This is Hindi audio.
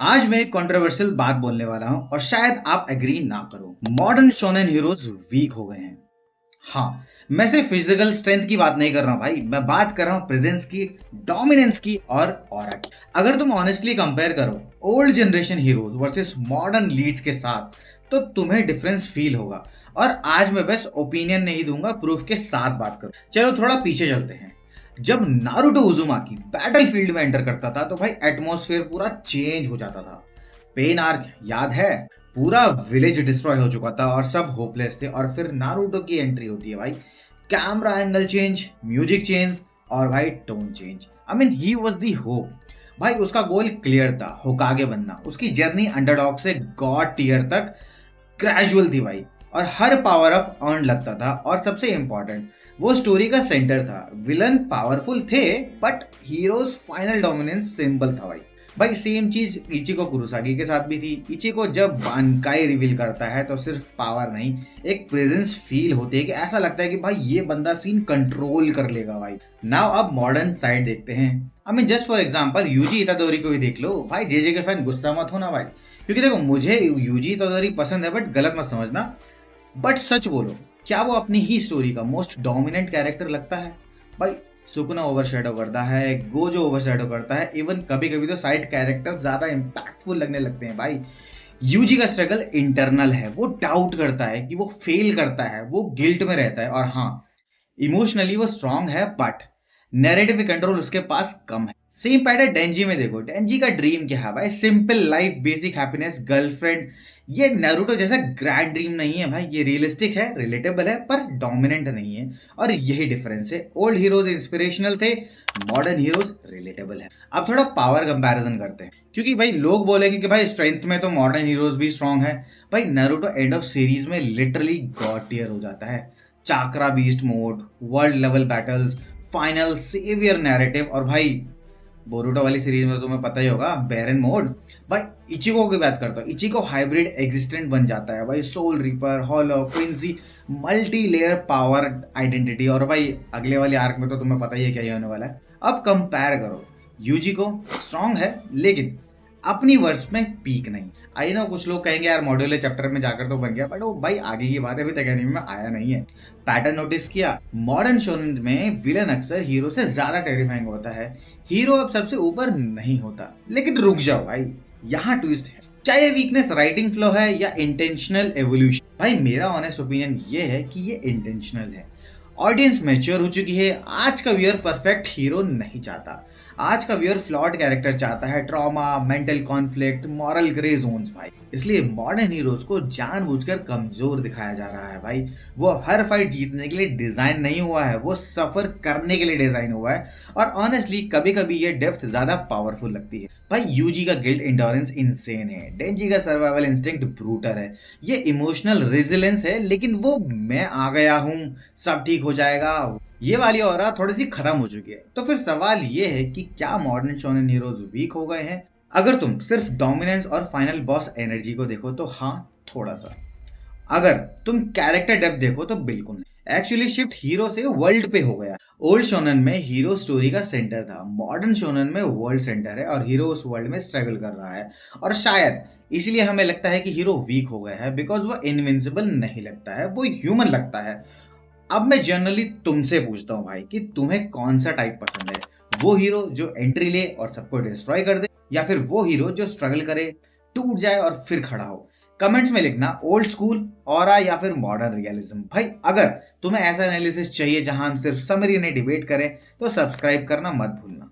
आज मैं एक कंट्रोवर्शियल बात बोलने वाला हूं और शायद आप एग्री ना करो। मॉडर्न शोनेन हीरोज वीक हो गए हैं। हाँ, मैं सिर्फ फिजिकल स्ट्रेंथ की बात नहीं कर रहा हूं भाई, मैं बात कर रहा हूं प्रेजेंस की, डोमिनेंस की और ऑरा की। अगर तुम ऑनेस्टली कंपेयर करो old generation heroes versus modern leads के साथ, तो तुम्हें डिफरेंस फील होगा। और आज मैं बेस्ट ओपिनियन नहीं दूंगा, प्रूफ के साथ बात करूं। चलो थोड़ा पीछे चलते हैं। जब नारुतो उजुमाकी बैटलफील्ड में एंटर करता था तो भाई एटमॉस्फेयर पूरा चेंज हो जाता था। पेन आर्क याद है? पूरा विलेज डिस्ट्रॉय हो चुका था और सब होपलेस थे, और फिर नारुतो की एंट्री होती है भाई। Camera angle change, music change और भाई tone change. I mean he was the hope. भाई उसका गोल क्लियर था, होकागे बनना। उसकी जर्नी अंडरडॉग से गॉड टीयर तक ग्रेजुअल थी भाई, और हर पावर अप अर्न लगता था। और सबसे इंपॉर्टेंट, वो स्टोरी का सेंटर था। विलन पावरफुल थे but heroes final dominance simple था भाई। भाई सेम चीज इचिको कुरोसाकी के साथ भी थी। इचिको जब बानकाई रिवील करता है तो सिर्फ पावर नहीं, एक प्रेजेंस फील होती है कि ऐसा लगता है कि भाई ये बंदा सीन कंट्रोल कर लेगा भाई। नाउ अब मॉडर्न साइड देखते हैं। I mean just for example UG इतादोरी को ही देख लो भाई। जेजे के फैन गुस्सा मत होना भाई, क्योंकि देखो मुझे यूजी इतादोरी पसंद है, बट गलत मत समझना। बट सच बोलो, क्या वो अपनी ही स्टोरी का मोस्ट डोमिनेंट कैरेक्टर लगता है? भाई सुकुना ओवरशैडो करता है, गोजो ओवरशैडो करता है, इवन कभी कभी तो साइड कैरेक्टर्स ज्यादा इंपैक्टफुल लगने लगते हैं भाई। यूजी का स्ट्रगल इंटरनल है। वो डाउट करता है कि वो फेल करता है, वो गिल्ट में रहता है, और हाँ, इमोशनली वो स्ट्रांग है, बट नैरेटिव कंट्रोल उसके पास कम है। सेम पैटर्न डेंजी में देखो। डेंजी का ड्रीम क्या है भाई? Simple life, basic happiness, girlfriend. ये नारुतो जैसा ग्रैंड ड्रीम नहीं है भाई, ये रियलिस्टिक है, रिलेटेबल है, पर डोमिनेंट नहीं है। और यही डिफरेंस है। ओल्ड हीरोज इंस्पिरेशनल थे, मॉडर्न हीरोज रिलेटेबल है। अब थोड़ा पावर कंपैरिजन करते हैं, क्योंकि भाई लोग बोलेंगे कि भाई स्ट्रेंथ में तो मॉडर्न हीरोज भी स्ट्रांग है। भाई नारुतो एंड ऑफ सीरीज में लिटरली गॉड टियर हो जाता है। Chakra beast mode, world level battles, final saviour narrative, और भाई बोरुटो वाली सीरीज में तो तुम्हें पता ही होगा, बैरन मोड। भाई इचिको की बात करता हूँ, इचिको हाइब्रिड एग्जिस्टेंट बन जाता है भाई। Soul reaper, hollow, Quincy, multi layer power identity. और भाई अगले वाले आर्क में तो तुम्हें पता ही है क्या होने वाला है। अब कंपेयर करो, यूजी को स्ट्रांग है लेकिन अपनी वर्ष में पीक नहीं। आई नो कुछ लोग कहेंगे यार मॉड्यूलर चैप्टर में जाकर तो बन गया, बट वो भाई आगे की बात अभी तक एनीमे में आया नहीं है। पैटर्न नोटिस किया? मॉडर्न शोनेन में विलन अक्सर हीरो से ज्यादा टेरिफाइंग होता है। हीरो अब सबसे ऊपर नहीं होता। लेकिन रुक जाओ भाई, यहाँ ट्विस्ट है। चाहे वीकनेस राइटिंग फ्लो है या इंटेंशनल एवोल्यूशन, भाई मेरा ऑनेस्ट ओपिनियन ये है कि ये इंटेंशनल है। ऑडियंस मैच्योर हो चुकी है। आज का व्यूअर परफेक्ट हीरो नहीं चाहता। आज का व्यूअर फ्लॉड कैरेक्टर चाहता है, trauma, mental conflict, moral grey zones भाई। इसलिए मॉडर्न हीरोज को जानबूझकर कमजोर दिखाया जा रहा है भाई। वो हर फाइट जीतने के लिए डिजाइन नहीं हुआ है, वो सफर करने के लिए डिजाइन हुआ है। और ऑनेस्टली कभी कभी ये डेप्थ ज्यादा पावरफुल लगती है भाई। यूजी का गिल्ट इंडोरेंस इंसेन है, डेंजी का सर्वाइवल इंस्टिंक्ट ब्रूटल है, ये इमोशनल रेजिलेंस है। लेकिन वो मैं आ गया हूं, सब ठीक हो जाएगा, ये वाली ऑरा थोड़ी सी खत्म हो चुकी है। तो फिर सवाल ये है कि क्या मॉडर्न शोनेन हीरोज वीक हो गए हैं? अगर तुम सिर्फ डोमिनेंस और फाइनल बॉस एनर्जी को देखो तो हाँ, थोड़ा सा। अगर तुम कैरेक्टर डेप्थ देखो तो बिल्कुल नहीं। एक्चुअली शिफ्ट हीरो से वर्ल्ड पे हो गया। ओल्ड शोनेन में हीरो स्टोरी का सेंटर था, मॉडर्न शोनेन में वर्ल्ड सेंटर है, और हीरो उस वर्ल्ड में स्ट्रगल कर रहा है। और शायद इसलिए हमें लगता है कि हीरो वीक हो गया है, बिकॉज वो इनविंसिबल नहीं लगता है, वो ह्यूमन लगता है। अब मैं जनरली तुमसे पूछता हूँ भाई कि तुम्हें कौन सा टाइप पसंद है? वो हीरो जो एंट्री ले और सबको डिस्ट्रॉय कर दे, या फिर वो हीरो जो स्ट्रगल करे, टूट जाए और फिर खड़ा हो? कमेंट्स में लिखना ओल्ड स्कूल, ऑरा या फिर मॉडर्न रियलिज्म। भाई अगर तुम्हें ऐसा एनालिसिस चाहिए जहां हम सिर्फ समरी नहीं डिबेट करें, तो सब्सक्राइब करना मत भूलना।